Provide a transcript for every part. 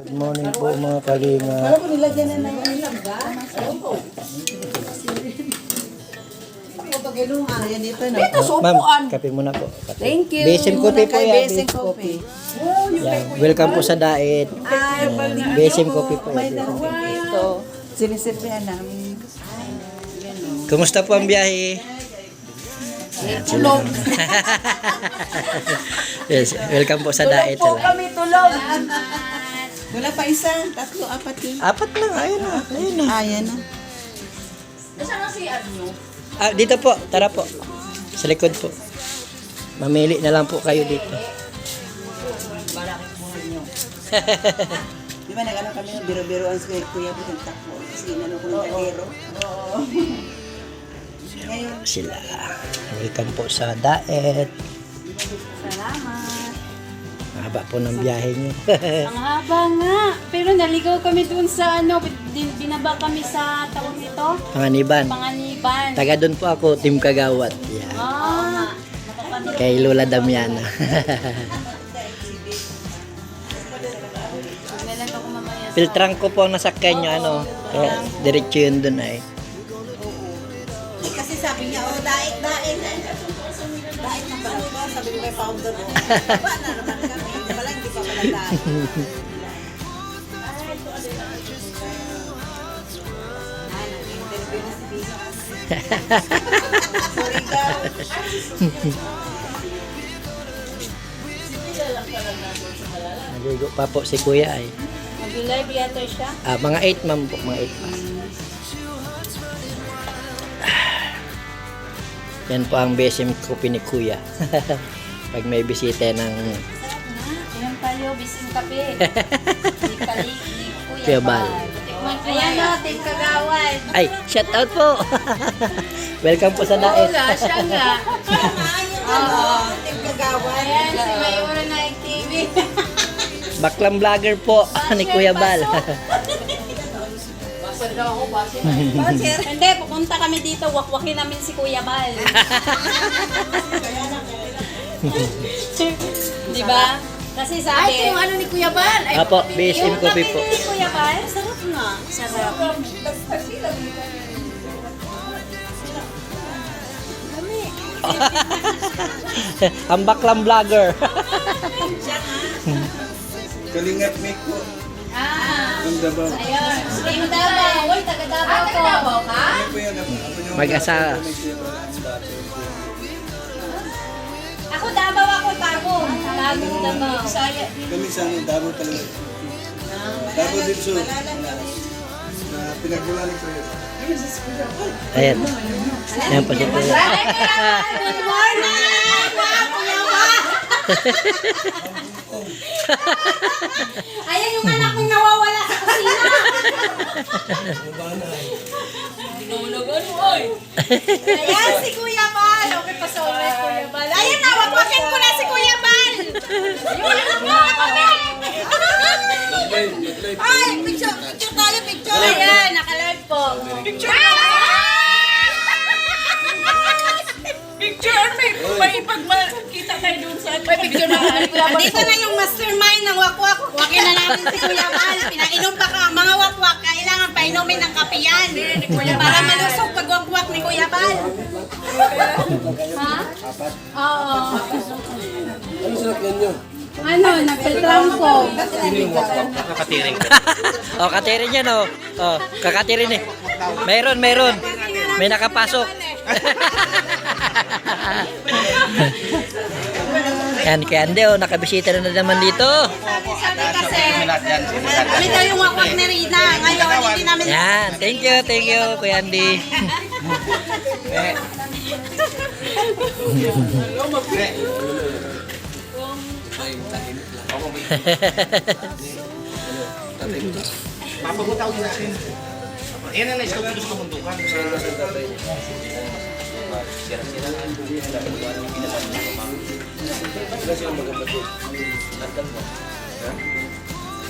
Good morning po mga kalinga. Alam ko nilagyan na ng ilangga. Ayan dito na. Ma'am, kape muna po. Kape. Thank you. Besem kopi po yan. Besem coffee. Yan. Welcome po sa diet. Besem kopi po May yan. dalawa ito. Sinisipyan namin. Kumusta po ang biyahe? Tulog. Yes, welcome po sa diet. Tulog po kami, tulog. Wala pa isa. Tatlo, apat yun. Apat lang, ayun na. Ayun na. Ayan na. Saan ang CR nyo? Ah, dito po, tara po. Sa likod po. Mamili na lang po kayo dito. Balakit mo nyo. Di ba nag-ano kami ng biro-biroan sa kuya ko ng takbo. Kasi inano ko ng kalero. Ngayon, Sila. Welcome po sa diet. Salamat. Mahaba po ng biyahe niyo. Ang haba nga. Pero naligaw kami dun sa ano, binaba kami sa tawag nito, Panganiban. Panganiban. Taga doon po ako, Team Kagawat. Yan. Ah, Kay Lola Damiana. Maglalag ako mamaya sa... Filtrang ko po ang nasakyan nyo, ano. Kaya diretso yun doon ay. kasi sabi niya, diet. Diet ng ba? Sabi ko kay founder ko. Ba na naman kami. Wala, hindi pa pala diet. Nag-interview na si Bea. Sorry ka. Naligo pa po si Kuya ay. Mag-live yata siya. Mga 8 ma'am po, mga 8 pa. Yan po ang besim kopi ni Kuya. Pag may bisita ng Sarap na. Inom tayo, bising kape. Di kali, di Kuya Bal. Ayan o, Team Kagawad. Ay, shout out po. Welcome po sa diet. Wala, siya nga. Oo. Team Kagawan. Ayan, si Mayura na TV. Baklang vlogger po ni Kuya Bal. Hindi, pupunta kami dito, wakwakin namin si Kuya Bal. Di ba? Kasi sabi... Ay, yung ano ni Kuya Bal. Ay, Apo, besim yung kopi po. napili ni Kuya Bal, sarap nga. Sarap. Ang baklang vlogger. Kalingap make po. Ah, Ang Davao. ayun. Team Davao. Uy, taga Davao ko. ka? Ano po yan? Ako yung Mag-asa. Ako Davao ako, Tago. Tago Davao. Kami sa amin, Davao talaga. Davao din so. Na pinagmula ni Kuya. Ayan. Ayan po si Kuya. Good morning! Wow, Kuya Bal! Ayan yung anak kong nawawala sa kusina. Ayan si Kuya Bal. Okay pa sa ulit, Kuya Bal. Ayan na, wakwakin ko na si Kuya Bal. Ay, picture tayo, picture. Ayan, nakalive po. May pagmakita tayo doon sa may picture na Dito na yung mastermind ng wakwak. Wakin na namin si Kuya Bal. Pinainom pa ka. Mga wakwak, kailangan painumin ng kape yan. Para malusog pag wakwak ni Kuya Bal. Ha? Oo. Ano sinakyan nyo? Ano, nagpe-trangko. Kakatirin. Oh, katirin yan oh. Oh, kakatirin eh. Meron. May nakapasok. Yan, kaya hindi oh, nakabisita na naman dito. Sabi kasi, kami daw yung wakwak ni Rina. Ngayon, hindi namin Yan, thank you, Kuya Andy. Papabutaw din natin. Yan ang nais ko gusto mundukan.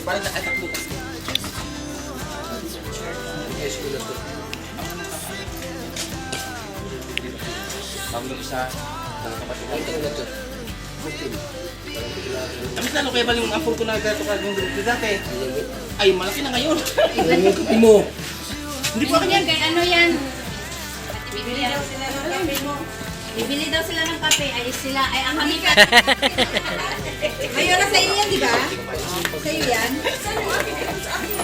Balik na atak lupa. Ang lupa sa kapatid. Amis lalo kaya bali yung ampul ko na gato ka yung dito dati. Ay, malaki na ngayon. Mo. Hindi po akin yan. Kay ano yan? Bibili daw sila ng kape mo. Bibili daw sila ng kape. Ay sila, ay ang kami ka. Ayun na sa iyo yan, di ba? Sa iyo yan?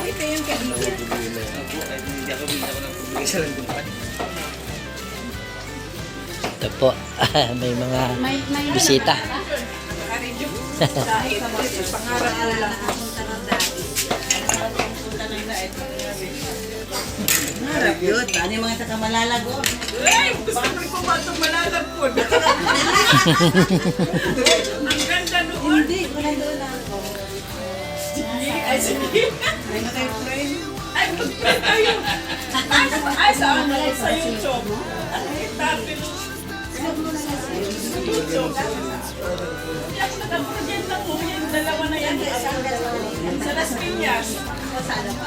Ito yung kaibigan. Hindi ako bigyan ko ng isa lang din pa. Ito po, may mga bisita. Harap yun. Ano yung mga taga-malalago? Ay, gusto ko ba itong malalagpod? Ang ganda noon. Hindi, wala doon ako. Ay, sige. Ay, na kayo friend. Ay, mag-print tayo. Ay, saan na sa YouTube? Ay, tapos. YouTube. Hindi ako nag-project lang mo. Yung dalawa na yan. Sa Las Piñas. Ay, ako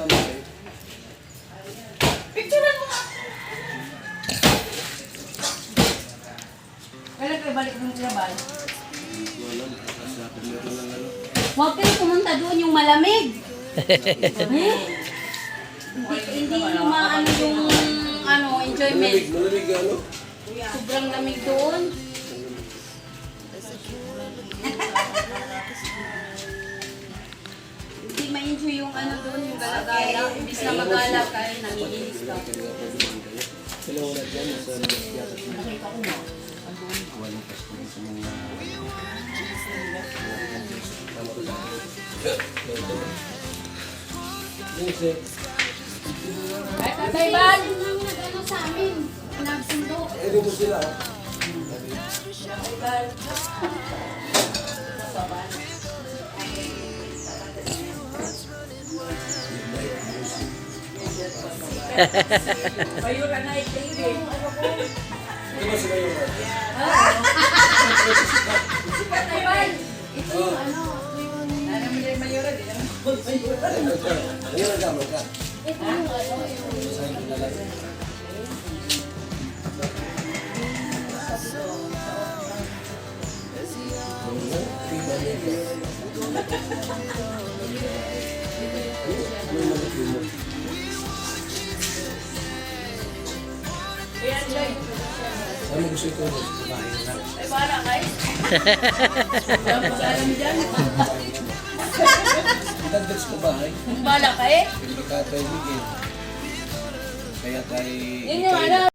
din. Picturean mo nga. Kailan kayo balik ng trabaho? Huwag kayo pumunta doon yung malamig. Hindi yung maano yung ano, enjoyment. Malamig ano? Sobrang lamig doon. Hindi ma-enjoy yung ano doon, yung gala-gala. Imbis na magala kaya nangiinis ka. Ay, tatay Bal. Nag-ano sa amin, nagsundo. Eh, dito sila. Bayura na ito. Ito ba sila yung Tatay Bal. Ito yung ano, Ano mo yung mayura? Di naman po mayura. Ayun ang gamit ka. ito yung ano, yung Ano gusto ito? Bahay na. Ay, bahala kayo. Itagdag sa bahay. Bahala kayo. Hindi ka tayo bigyan. Kaya tayo... Yun yung ano.